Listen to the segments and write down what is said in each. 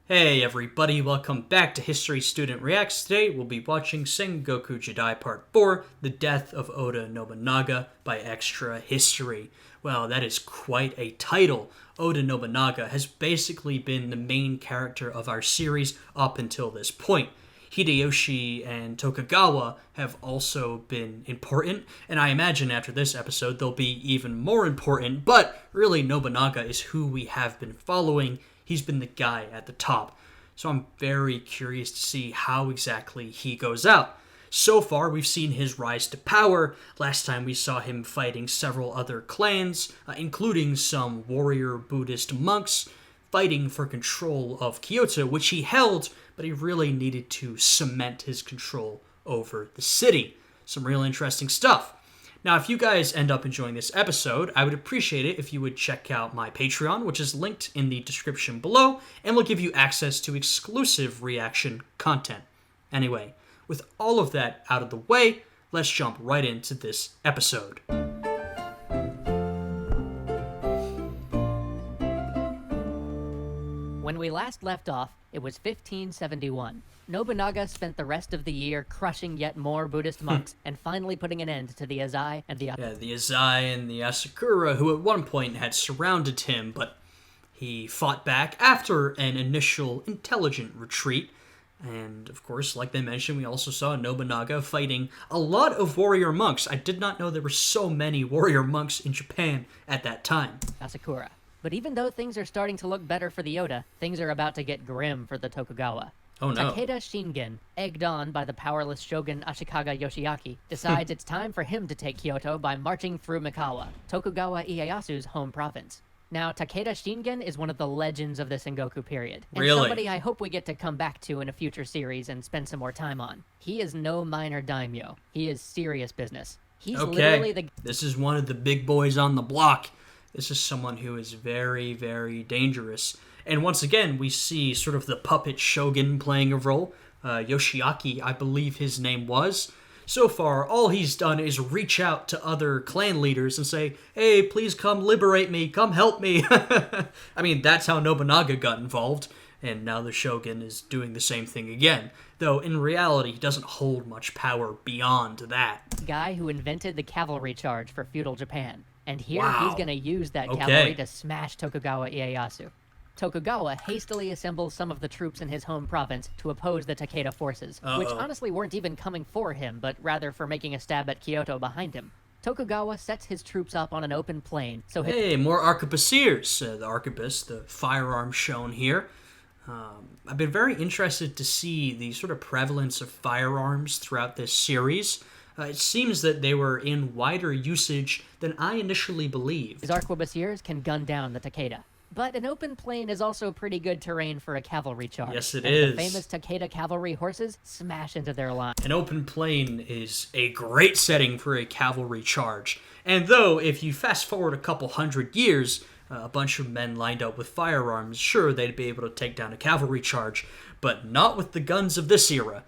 Hey everybody, welcome back to History Student Reacts. Today we'll be watching Sengoku Jidai Part 4, The Death of Oda Nobunaga by Extra History. Well, that is quite a title. Oda Nobunaga has basically been the main character of our series up until this point. Hideyoshi and Tokugawa have also been important, and I imagine after this episode they'll be even more important, but really Nobunaga is who we have been following. He's been the guy at the top. So I'm very curious to see how exactly he goes out. So far, we've seen his rise to power. Last time we saw him fighting several other clans, including some warrior Buddhist monks, fighting for control of Kyoto, which he held, but he really needed to cement his control over the city. Some real interesting stuff. Now, if you guys end up enjoying this episode, I would appreciate it if you would check out my Patreon, which is linked in the description below, and will give you access to exclusive reaction content. Anyway, with all of that out of the way, let's jump right into this episode. When we last left off, it was 1571. Nobunaga spent the rest of the year crushing yet more Buddhist monks and finally putting an end to the Azai and the Azai and the Asakura, who at one point had surrounded him, but he fought back after an initial intelligent retreat. And, of course, like they mentioned, we also saw Nobunaga fighting a lot of warrior monks. I did not know there were so many warrior monks in Japan at that time. Asakura. But even though things are starting to look better for the Oda, things are about to get grim for the Tokugawa. Oh no. Takeda Shingen, egged on by the powerless shogun Ashikaga Yoshiaki, decides it's time for him to take Kyoto by marching through Mikawa, Tokugawa Ieyasu's home province. Now, Takeda Shingen is one of the legends of the Sengoku period, and somebody I hope we get to come back to in a future series and spend some more time on. He is no minor daimyo. He is serious business. He's literally the... This is one of the big boys on the block. This is someone who is very, very dangerous. And once again, we see sort of the puppet shogun playing a role. Yoshiaki, I believe his name was. So far, all he's done is reach out to other clan leaders and say, hey, please come liberate me, come help me. I mean, that's how Nobunaga got involved, and now the shogun is doing the same thing again. Though, in reality, he doesn't hold much power beyond that. Guy who invented the Cavalry Charge for feudal Japan. And here he's going to use that cavalry to smash Tokugawa Ieyasu. Tokugawa hastily assembles some of the troops in his home province to oppose the Takeda forces, which honestly weren't even coming for him, but rather for making a stab at Kyoto behind him. Tokugawa sets his troops up on an open plain, so hey, more arquebusiers. The arquebus, the firearm shown here. I've been very interested to see the sort of prevalence of firearms throughout this series. It seems that they were in wider usage than I initially believed. His arquebusiers can gun down the Takeda. But an open plain is also pretty good terrain for a cavalry charge. Yes, it is. The famous Takeda cavalry horses smash into their line. An open plain is a great setting for a cavalry charge. And though, if you fast forward a couple hundred years, a bunch of men lined up with firearms, sure, they'd be able to take down a cavalry charge, but not with the guns of this era.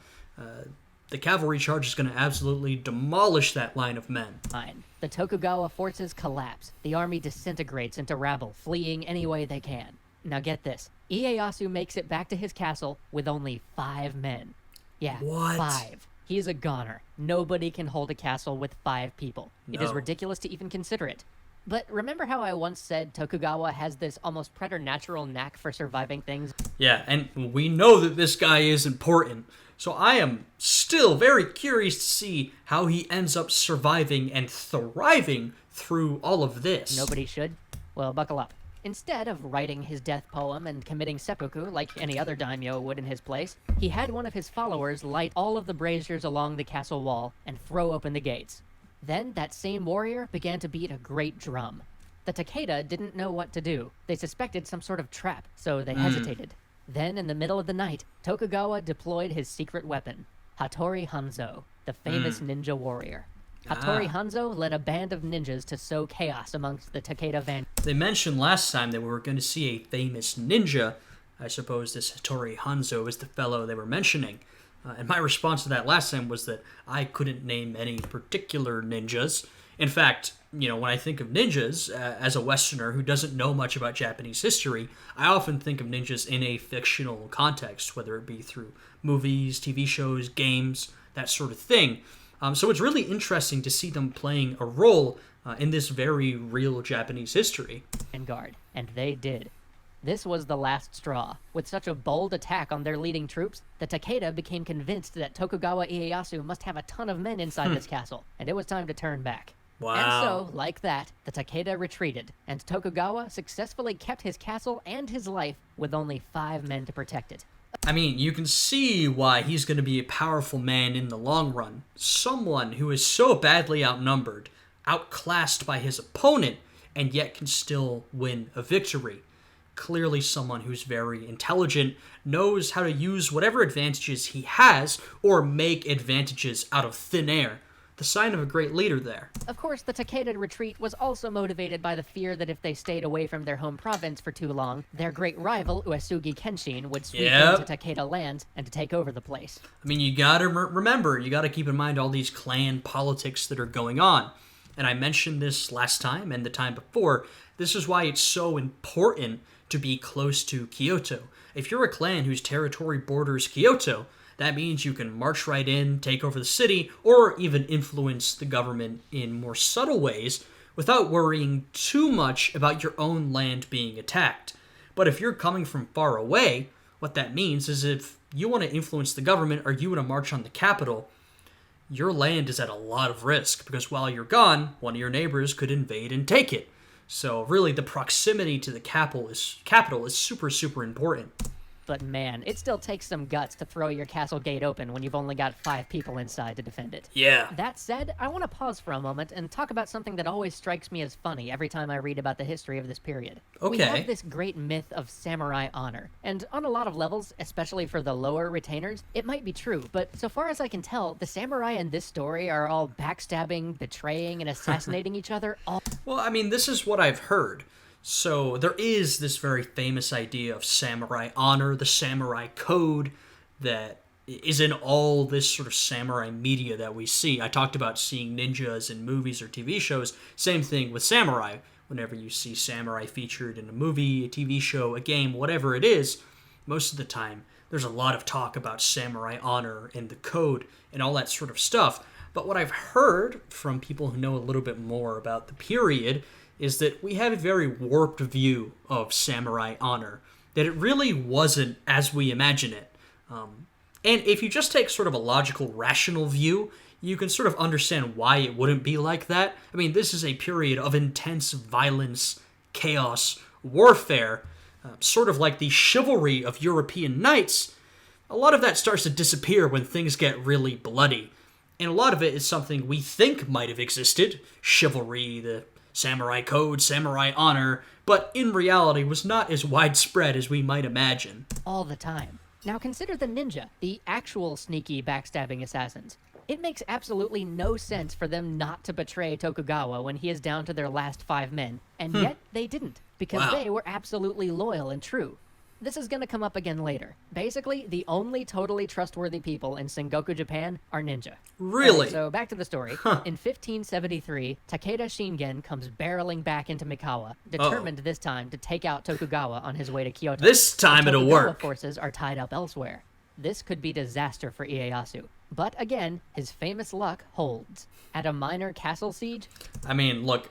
The cavalry charge is going to absolutely demolish that line of men. Fine. The Tokugawa forces collapse. The army disintegrates into rabble, fleeing any way they can. Now get this. Ieyasu makes it back to his castle with only 5 men. Yeah, what? 5. He's a goner. Nobody can hold a castle with 5 people. No. It is ridiculous to even consider it. But remember how I once said Tokugawa has this almost preternatural knack for surviving things? Yeah, and we know that this guy is important. So I am still very curious to see how he ends up surviving and thriving through all of this. Nobody should? Well, buckle up. Instead of writing his death poem and committing seppuku like any other daimyo would in his place, he had one of his followers light all of the braziers along the castle wall and throw open the gates. Then that same warrior began to beat a great drum. The Takeda didn't know what to do. They suspected some sort of trap, so they hesitated. Then, in the middle of the night, Tokugawa deployed his secret weapon, Hattori Hanzo, the famous ninja warrior. Hattori Hanzo led a band of ninjas to sow chaos amongst the Takeda van. They mentioned last time that we were going to see a famous ninja. I suppose this Hattori Hanzo is the fellow they were mentioning. And my response to that last time was that I couldn't name any particular ninjas. In fact, when I think of ninjas, as a Westerner who doesn't know much about Japanese history, I often think of ninjas in a fictional context, whether it be through movies, TV shows, games, that sort of thing. So it's really interesting to see them playing a role in this very real Japanese history. Vanguard, and they did. This was the last straw. With such a bold attack on their leading troops, the Takeda became convinced that Tokugawa Ieyasu must have a ton of men inside this castle, and it was time to turn back. Wow. And so, like that, the Takeda retreated, and Tokugawa successfully kept his castle and his life with only 5 men to protect it. I mean, you can see why he's going to be a powerful man in the long run. Someone who is so badly outnumbered, outclassed by his opponent, and yet can still win a victory. Clearly someone who's very intelligent, knows how to use whatever advantages he has, or make advantages out of thin air. The sign of a great leader there. Of course, the Takeda retreat was also motivated by the fear that if they stayed away from their home province for too long, their great rival, Uesugi Kenshin, would sweep into Takeda lands and take over the place. I mean, you gotta remember, you gotta keep in mind all these clan politics that are going on. And I mentioned this last time and the time before. This is why it's so important to be close to Kyoto. If you're a clan whose territory borders Kyoto, that means you can march right in, take over the city, or even influence the government in more subtle ways without worrying too much about your own land being attacked. But if you're coming from far away, what that means is if you want to influence the government or you want to march on the capital, your land is at a lot of risk because while you're gone, one of your neighbors could invade and take it. So really, the proximity to the capital is super, super important. But man, it still takes some guts to throw your castle gate open when you've only got 5 people inside to defend it. Yeah. That said, I want to pause for a moment and talk about something that always strikes me as funny every time I read about the history of this period. Okay. We have this great myth of samurai honor, and on a lot of levels, especially for the lower retainers, it might be true, but so far as I can tell, the samurai in this story are all backstabbing, betraying, and assassinating each other all... Well, I mean, this is what I've heard. So there is this very famous idea of samurai honor, the samurai code that is in all this sort of samurai media that we see. I talked about seeing ninjas in movies or TV shows. Same thing with samurai. Whenever you see samurai featured in a movie, a TV show, a game, whatever it is, most of the time there's a lot of talk about samurai honor and the code and all that sort of stuff. But what I've heard from people who know a little bit more about the period is that we have a very warped view of samurai honor, that it really wasn't as we imagine it. And if you just take sort of a logical, rational view, you can sort of understand why it wouldn't be like that. I mean, this is a period of intense violence, chaos, warfare, sort of like the chivalry of European knights. A lot of that starts to disappear when things get really bloody. And a lot of it is something we think might have existed, chivalry, the samurai code, samurai honor, but in reality was not as widespread as we might imagine. All the time. Now consider the ninja, the actual sneaky backstabbing assassins. It makes absolutely no sense for them not to betray Tokugawa when he is down to their last 5 men, and yet they didn't, because they were absolutely loyal and true. This is going to come up again later. Basically, the only totally trustworthy people in Sengoku Japan are ninja. Really? Right, so back to the story. In 1573, Takeda Shingen comes barreling back into Mikawa, determined this time to take out Tokugawa on his way to Kyoto. This time it'll work. Tokugawa forces are tied up elsewhere. This could be disaster for Ieyasu. But again, his famous luck holds. At a minor castle siege... I mean, look,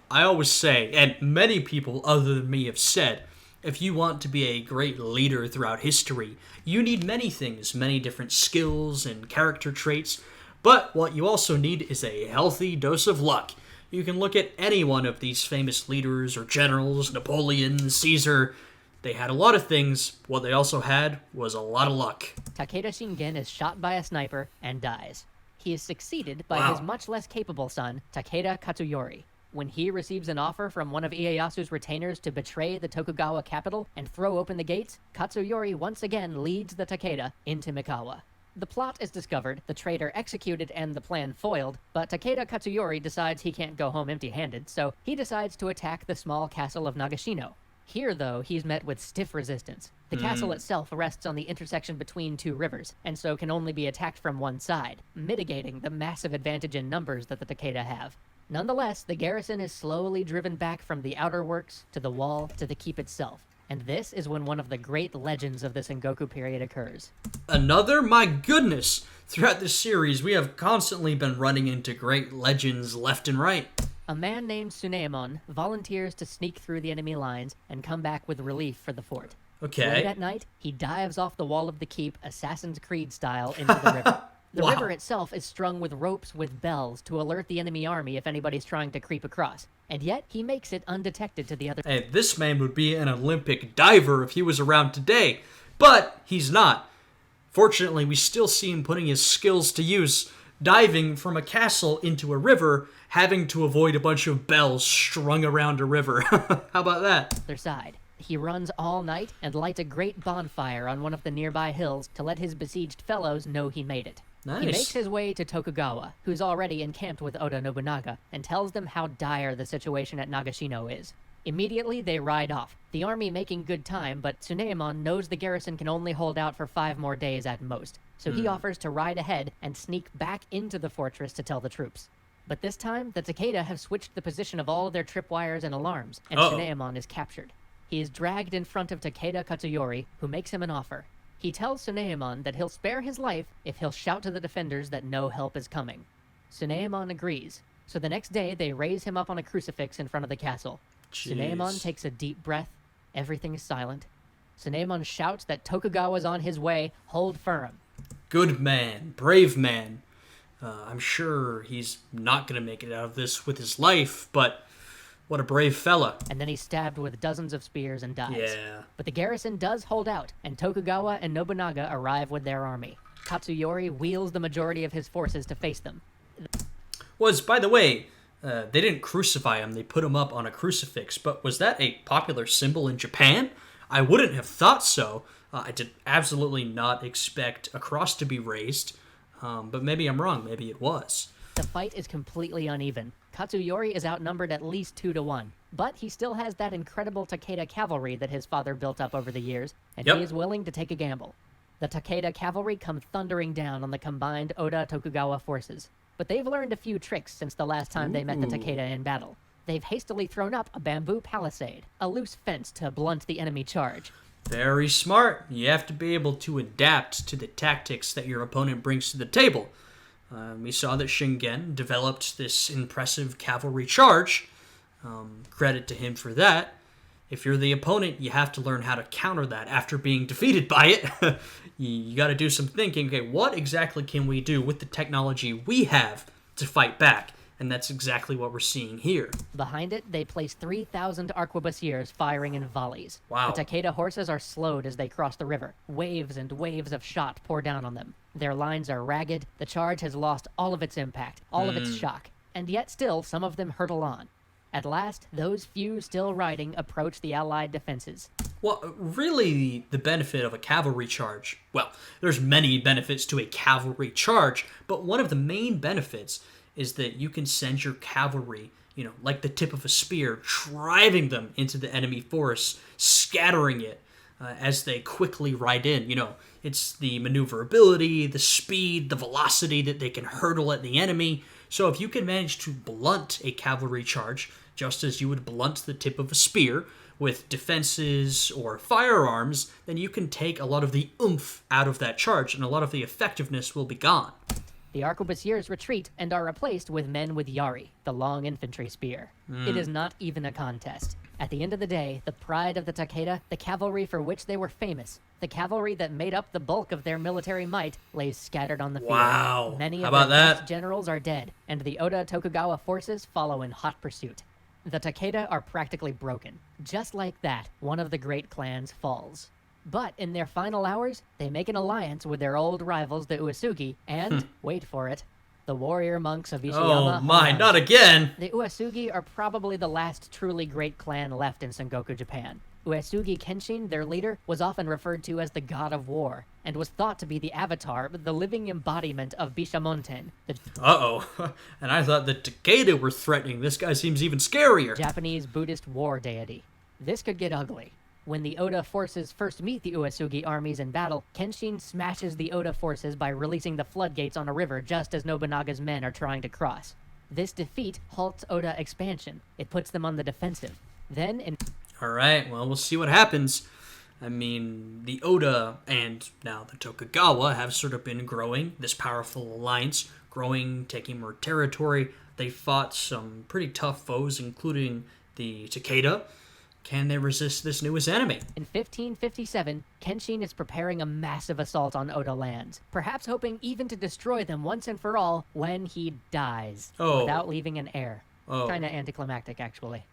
I always say, and many people other than me have said, if you want to be a great leader throughout history, you need many things, many different skills and character traits, but what you also need is a healthy dose of luck. You can look at any one of these famous leaders or generals, Napoleon, Caesar. They had a lot of things. What they also had was a lot of luck. Takeda Shingen is shot by a sniper and dies. He is succeeded by his much less capable son, Takeda Katsuyori. When he receives an offer from one of Ieyasu's retainers to betray the Tokugawa capital and throw open the gates, Katsuyori once again leads the Takeda into Mikawa. The plot is discovered, the traitor executed, and the plan foiled, but Takeda Katsuyori decides he can't go home empty-handed, so he decides to attack the small castle of Nagashino. Here, though, he's met with stiff resistance. The castle itself rests on the intersection between 2 rivers, and so can only be attacked from one side, mitigating the massive advantage in numbers that the Takeda have. Nonetheless, the garrison is slowly driven back from the outer works to the wall to the keep itself. And this is when one of the great legends of the Sengoku period occurs. Another? My goodness! Throughout this series, we have constantly been running into great legends left and right. A man named Tsunemon volunteers to sneak through the enemy lines and come back with relief for the fort. Okay. Late at night, he dives off the wall of the keep, Assassin's Creed style, into the river. The Wow. river itself is strung with ropes with bells to alert the enemy army if anybody's trying to creep across. And yet, he makes it undetected to the other. Hey, this man would be an Olympic diver if he was around today, but he's not. Fortunately, we still see him putting his skills to use, diving from a castle into a river, having to avoid a bunch of bells strung around a river. How about that? Other side. He runs all night and lights a great bonfire on one of the nearby hills to let his besieged fellows know he made it. Nice. He makes his way to Tokugawa, who's already encamped with Oda Nobunaga, and tells them how dire the situation at Nagashino is. Immediately, they ride off, the army making good time, but Tsunemon knows the garrison can only hold out for 5 more days at most, so he offers to ride ahead and sneak back into the fortress to tell the troops. But this time, the Takeda have switched the position of all of their tripwires and alarms, and Tsunemon is captured. He is dragged in front of Takeda Katsuyori, who makes him an offer. He tells Tsunemon that he'll spare his life if he'll shout to the defenders that no help is coming. Tsunemon agrees, so the next day they raise him up on a crucifix in front of the castle. Tsunemon takes a deep breath. Everything is silent. Tsunemon shouts that Tokugawa's on his way. Hold firm. Good man, brave man. I'm sure he's not going to make it out of this with his life, but what a brave fella. And then he's stabbed with dozens of spears and dies. Yeah. But the garrison does hold out, and Tokugawa and Nobunaga arrive with their army. Katsuyori wheels the majority of his forces to face them. By the way, they didn't crucify him, they put him up on a crucifix, but was that a popular symbol in Japan? I wouldn't have thought so. I did absolutely not expect a cross to be raised, but maybe I'm wrong, maybe it was. The fight is completely uneven. Katsuyori is outnumbered at least 2-1, but he still has that incredible Takeda cavalry that his father built up over the years, and he is willing to take a gamble. The Takeda cavalry come thundering down on the combined Oda-Tokugawa forces, but they've learned a few tricks since the last time they met the Takeda in battle. They've hastily thrown up a bamboo palisade, a loose fence to blunt the enemy charge. Very smart. You have to be able to adapt to the tactics that your opponent brings to the table. We saw that Shingen developed this impressive cavalry charge. Credit to him for that. If you're the opponent, you have to learn how to counter that after being defeated by it. You got to do some thinking. Okay, what exactly can we do with the technology we have to fight back? And that's exactly what we're seeing here. Behind it, they place 3,000 arquebusiers firing in volleys. Wow. The Takeda horses are slowed as they cross the river. Waves and waves of shot pour down on them. Their lines are ragged. The charge has lost all of its impact, all of its shock. And yet still, some of them hurtle on. At last, those few still riding approach the Allied defenses. Well, really, the benefit of a cavalry charge, well, there's many benefits to a cavalry charge, but one of the main benefits is that you can send your cavalry, like the tip of a spear, driving them into the enemy force, scattering it as they quickly ride in. It's the maneuverability, the speed, the velocity that they can hurtle at the enemy. So if you can manage to blunt a cavalry charge, just as you would blunt the tip of a spear, with defenses or firearms, then you can take a lot of the oomph out of that charge, and a lot of the effectiveness will be gone. The arquebusiers retreat and are replaced with men with yari, the long infantry spear. It is not even a contest. At the end of the day, the pride of the Takeda, the cavalry for which they were famous, the cavalry that made up the bulk of their military might, lays scattered on the field. Wow. Many How of about their that? best generals are dead, and the Oda Tokugawa forces follow in hot pursuit. The Takeda are practically broken. Just like that, one of the great clans falls. But in their final hours, they make an alliance with their old rivals, the Uesugi, and, wait for it, the warrior monks of Ishiyama. Oh my, Honai. not again! The Uesugi are probably the last truly great clan left in Sengoku Japan. Uesugi Kenshin, their leader, was often referred to as the god of war, and was thought to be the avatar, the living embodiment of Bishamonten, the Uh-oh. And I thought the Takeda were threatening. This guy seems even scarier. Japanese Buddhist war deity. This could get ugly. When the Oda forces first meet the Uesugi armies in battle, Kenshin smashes the Oda forces by releasing the floodgates on a river just as Nobunaga's men are trying to cross. This defeat halts Oda expansion. It puts them on the defensive. Then, in All right, well, we'll see what happens. I mean, the Oda and now the Tokugawa have sort of been growing, this powerful alliance, growing, taking more territory. They fought some pretty tough foes, including the Takeda. Can they resist this newest enemy? In 1557, Kenshin is preparing a massive assault on Oda lands, perhaps hoping even to destroy them once and for all when he dies, without leaving an heir. Kinda anticlimactic, actually.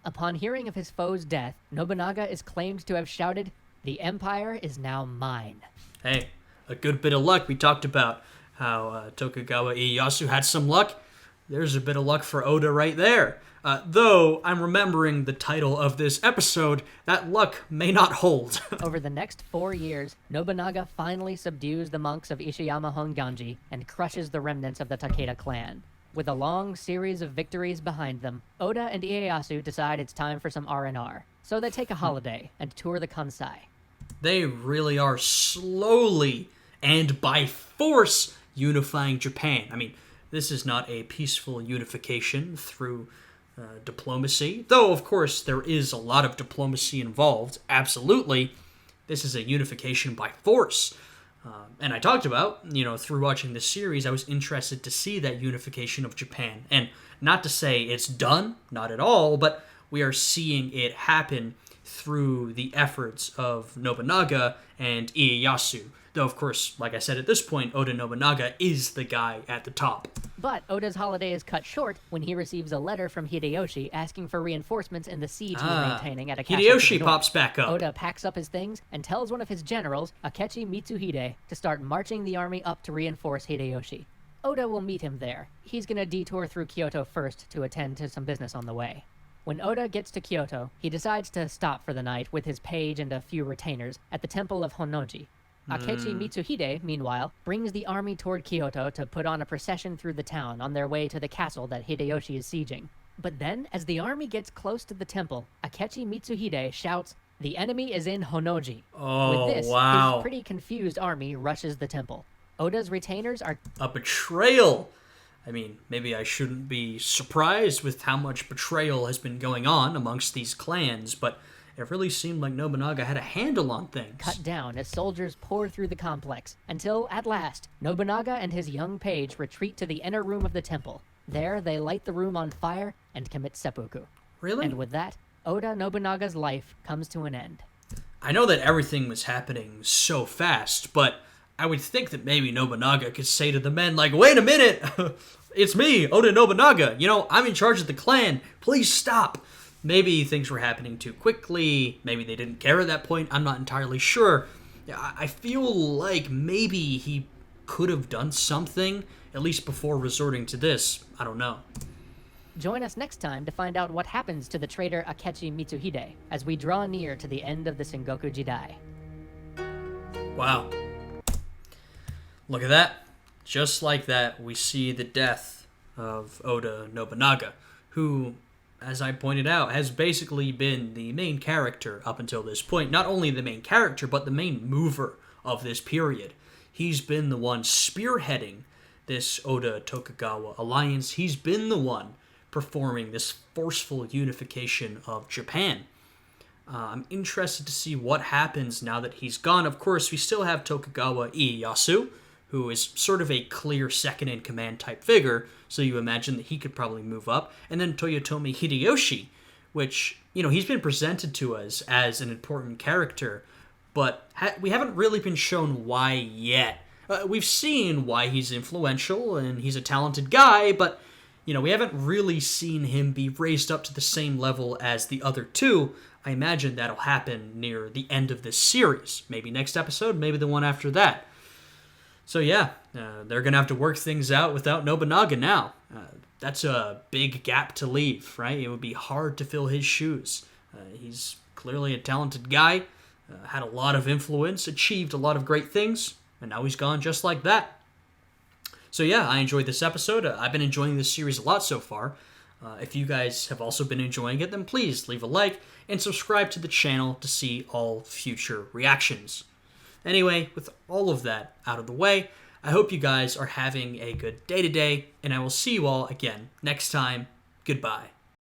Upon hearing of his foe's death, Nobunaga is claimed to have shouted, "The empire is now mine." Hey, a good bit of luck. We talked about how Tokugawa Ieyasu had some luck. There's a bit of luck for Oda right there. Though I'm remembering the title of this episode, that luck may not hold. Over the next 4 years, Nobunaga finally subdues the monks of Ishiyama Honganji and crushes the remnants of the Takeda clan. With a long series of victories behind them, Oda and Ieyasu decide it's time for some R&R. So they take a holiday and tour the Kansai. They really are slowly and by force unifying Japan. I mean, this is not a peaceful unification through diplomacy, though of course there is a lot of diplomacy involved, absolutely. This is a unification by force. And I talked about, through watching this series, I was interested to see that unification of Japan. And not to say it's done, not at all, but we are seeing it happen through the efforts of Nobunaga and Ieyasu. Though, of course, like I said at this point, Oda Nobunaga is the guy at the top. But Oda's holiday is cut short when he receives a letter from Hideyoshi asking for reinforcements in the siege he's maintaining at a castle. Hideyoshi pops back up. Oda packs up his things and tells one of his generals, Akechi Mitsuhide, to start marching the army up to reinforce Hideyoshi. Oda will meet him there. He's gonna detour through Kyoto first to attend to some business on the way. When Oda gets to Kyoto, he decides to stop for the night with his page and a few retainers at the temple of Honnoji. Akechi Mitsuhide, meanwhile, brings the army toward Kyoto to put on a procession through the town on their way to the castle that Hideyoshi is sieging. But then, as the army gets close to the temple, Akechi Mitsuhide shouts, "The enemy is in Honnoji." With this, his pretty confused army rushes the temple. Oda's retainers are a betrayal. I mean, maybe I shouldn't be surprised with how much betrayal has been going on amongst these clans, but it really seemed like Nobunaga had a handle on things. Cut down as soldiers pour through the complex, until, at last, Nobunaga and his young page retreat to the inner room of the temple. There, they light the room on fire and commit seppuku. Really? And with that, Oda Nobunaga's life comes to an end. I know that everything was happening so fast, but I would think that maybe Nobunaga could say to the men, like, "Wait a minute! It's me, Oda Nobunaga. I'm in charge of the clan. Please stop." Maybe things were happening too quickly. Maybe they didn't care at that point. I'm not entirely sure. I feel like maybe he could have done something, at least before resorting to this. I don't know. Join us next time to find out what happens to the traitor Akechi Mitsuhide as we draw near to the end of the Sengoku Jidai. Wow. Look at that. Just like that, we see the death of Oda Nobunaga, who, as I pointed out, has basically been the main character up until this point. Not only the main character, but the main mover of this period. He's been the one spearheading this Oda Tokugawa alliance. He's been the one performing this forceful unification of Japan. I'm interested to see what happens now that he's gone. Of course, we still have Tokugawa Ieyasu, who is sort of a clear second-in-command type figure, so you imagine that he could probably move up. And then Toyotomi Hideyoshi, which, he's been presented to us as an important character, but we haven't really been shown why yet. We've seen why he's influential, and he's a talented guy, but, we haven't really seen him be raised up to the same level as the other two. I imagine that'll happen near the end of this series. Maybe next episode, maybe the one after that. So yeah, they're going to have to work things out without Nobunaga now. That's a big gap to leave, right? It would be hard to fill his shoes. He's clearly a talented guy, had a lot of influence, achieved a lot of great things, and now he's gone just like that. So yeah, I enjoyed this episode. I've been enjoying this series a lot so far. If you guys have also been enjoying it, then please leave a like and subscribe to the channel to see all future reactions. Anyway, with all of that out of the way, I hope you guys are having a good day today, and I will see you all again next time. Goodbye.